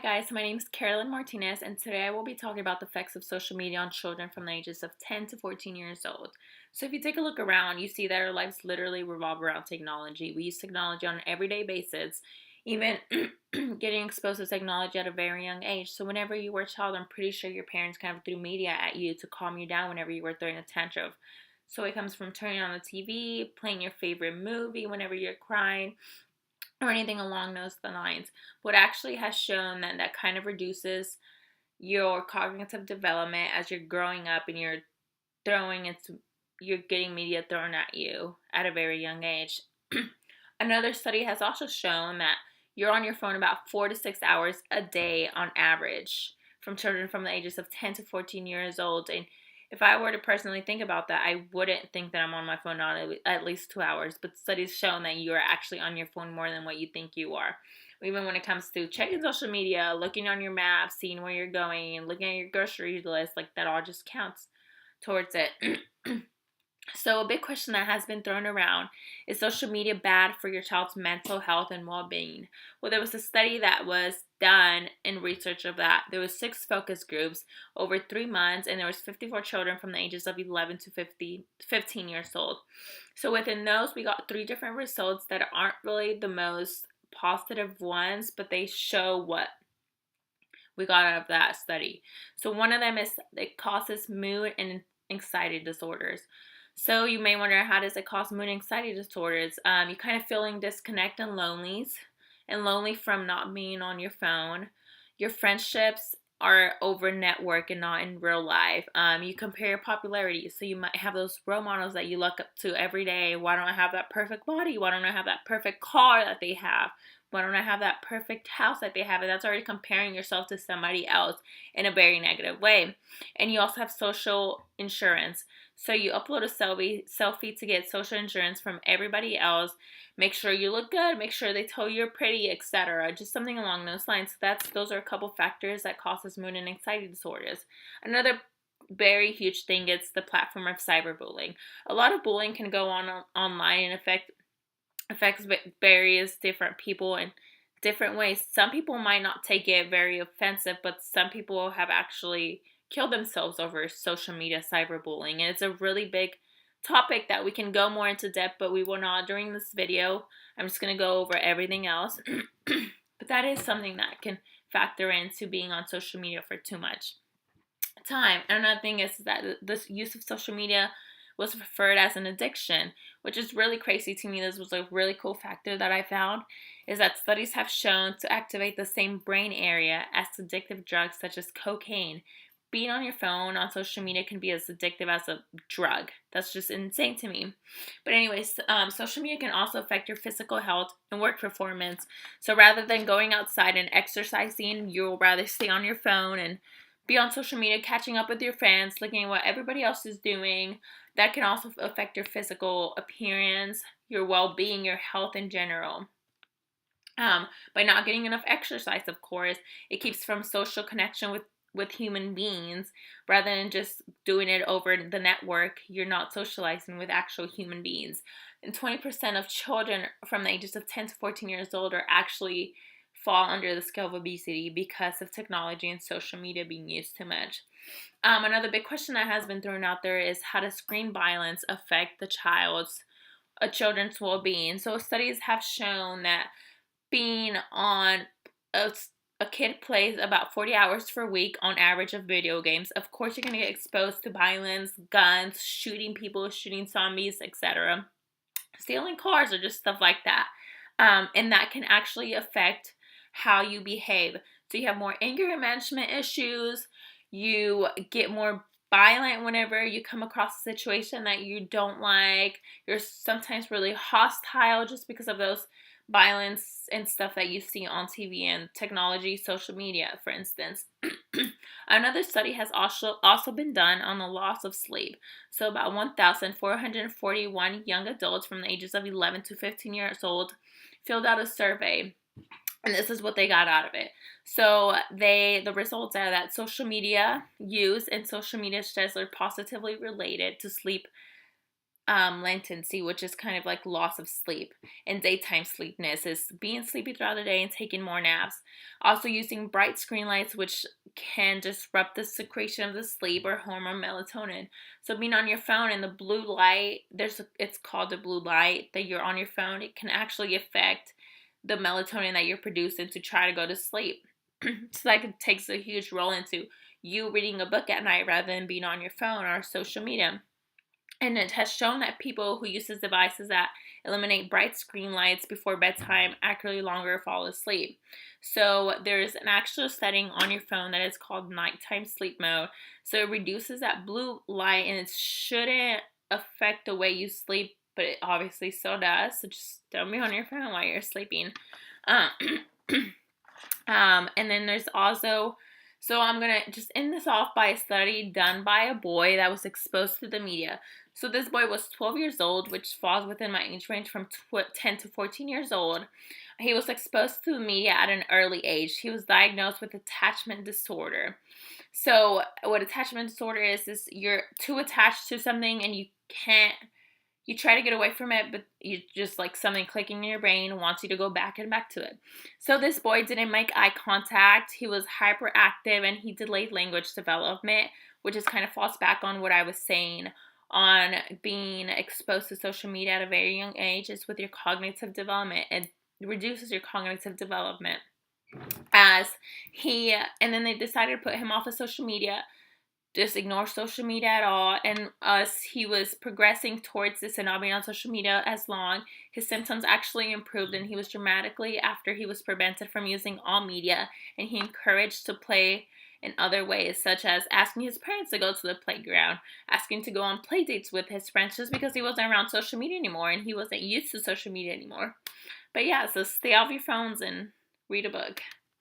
guys, my name is Carolyn Martinez, and today I will be talking about the effects of social media on children from the ages of 10 to 14 years old. So if you take a look around, you see that our lives literally revolve around technology. We use technology on an everyday basis, even getting exposed to technology at a very young age. So whenever you were a child, I'm pretty sure your parents kind of threw media at you to calm you down whenever you were throwing a tantrum. So it comes from turning on the TV, playing your favorite movie whenever you're crying, or anything along those lines. What actually has shown that kind of reduces your cognitive development as you're growing up and you're getting media thrown at you at a very young age. Another study has also shown that you're on your phone about 4 to 6 hours a day on average from children from the ages of 10 to 14 years old. And if I were to personally think about that, I wouldn't think that I'm on my phone at least 2 hours. But studies show that you are actually on your phone more than what you think you are. Even when it comes to checking social media, looking on your map, seeing where you're going, and looking at your grocery list, like that all just counts towards it. So a big question that has been thrown around is social media bad for your child's mental health and well-being? Well, there was a study that was done in research of that. There was 6 focus groups over 3 months, and there was 54 children from the ages of 11 to 15 years old. So within those, we got 3 different results that aren't really the most positive ones, but they show what we got out of that study. So one of them is it causes mood and anxiety disorders. So you may wonder, how does it cause mood and anxiety disorders? You kind of feeling disconnected and lonely from not being on your phone. Your friendships are over network and not in real life. You compare your popularity. So you might have those role models that you look up to every day. Why don't I have that perfect body? Why don't I have that perfect car that they have? Why don't I have that perfect house that they have? And that's already comparing yourself to somebody else in a very negative way. And you also have social insurance. So you upload a selfie to get social insurance from everybody else. Make sure you look good. Make sure they tell you you're pretty, etc. Just something along those lines. Those are a couple factors that causes mood and anxiety disorders. Another very huge thing is the platform of cyberbullying. A lot of bullying can go on online and affects various different people in different ways. Some people might not take it very offensive, but some people have actually killed themselves over social media cyberbullying. And it's a really big topic that we can go more into depth, but we will not during this video. I'm just going to go over everything else. But that is something that can factor into being on social media for too much time. And another thing is that the use of social media was referred as an addiction, which is really crazy to me. This was a really cool factor that I found, is that studies have shown to activate the same brain area as addictive drugs such as cocaine. Being on your phone on social media can be as addictive as a drug. That's just insane to me. But anyways, social media can also affect your physical health and work performance. So rather than going outside and exercising, you'll rather stay on your phone and be on social media, catching up with your friends, looking at what everybody else is doing. That can also affect your physical appearance, your well-being, your health in general. By not getting enough exercise, of course, it keeps from social connection with human beings. Rather than just doing it over the network, you're not socializing with actual human beings. And 20% of children from the ages of 10 to 14 years old are actually fall under the scale of obesity because of technology and social media being used too much. Another big question that has been thrown out there is, how does screen violence affect the children's well-being? So studies have shown that being on a kid plays about 40 hours per week on average of video games. Of course, you're going to get exposed to violence, guns, shooting people, shooting zombies, etc. Stealing cars or just stuff like that. And that can actually affect how you behave. So you have more anger management issues. You get more violent whenever you come across a situation that you don't like. You're sometimes really hostile just because of those violence and stuff that you see on TV and technology, social media, for instance. Another study has also been done on the loss of sleep. So about 1,441 young adults from the ages of 11 to 15 years old filled out a survey. And this is what they got out of it. So the results are that social media use and social media stress are positively related to sleep latency, which is kind of like loss of sleep, and daytime sleepiness is being sleepy throughout the day and taking more naps. Also using bright screen lights, which can disrupt the secretion of the sleep or hormone melatonin. So being on your phone and the blue light, it's called the blue light that you're on your phone, it can actually affect the melatonin that you're producing to try to go to sleep. So that takes a huge role into you reading a book at night rather than being on your phone or social media. And it has shown that people who use these devices that eliminate bright screen lights before bedtime accurately longer fall asleep. So there's an actual setting on your phone that is called nighttime sleep mode. So it reduces that blue light, and it shouldn't affect the way you sleep, but it obviously still does. So just don't be on your phone while you're sleeping. Um, and then there's also, so I'm going to just end this off by a study done by a boy that was exposed to the media. So this boy was 12 years old, which falls within my age range from 10 to 14 years old. He was exposed to the media at an early age. He was diagnosed with attachment disorder. So what attachment disorder is you're too attached to something and you try to get away from it, but you just like something clicking in your brain wants you to go back and back to it. So this boy didn't make eye contact. He was hyperactive and he delayed language development, which is kind of falls back on what I was saying on being exposed to social media at a very young age. Is with your cognitive development. It reduces your cognitive development. And then they decided to put him off of social media, just ignore social media at all. And as he was progressing towards this and not being on social media as long, his symptoms actually improved, and he was dramatically after he was prevented from using all media, and he encouraged to play in other ways, such as asking his parents to go to the playground, asking to go on play dates with his friends, just because he wasn't around social media anymore and he wasn't used to social media anymore. But yeah, so stay off your phones and read a book.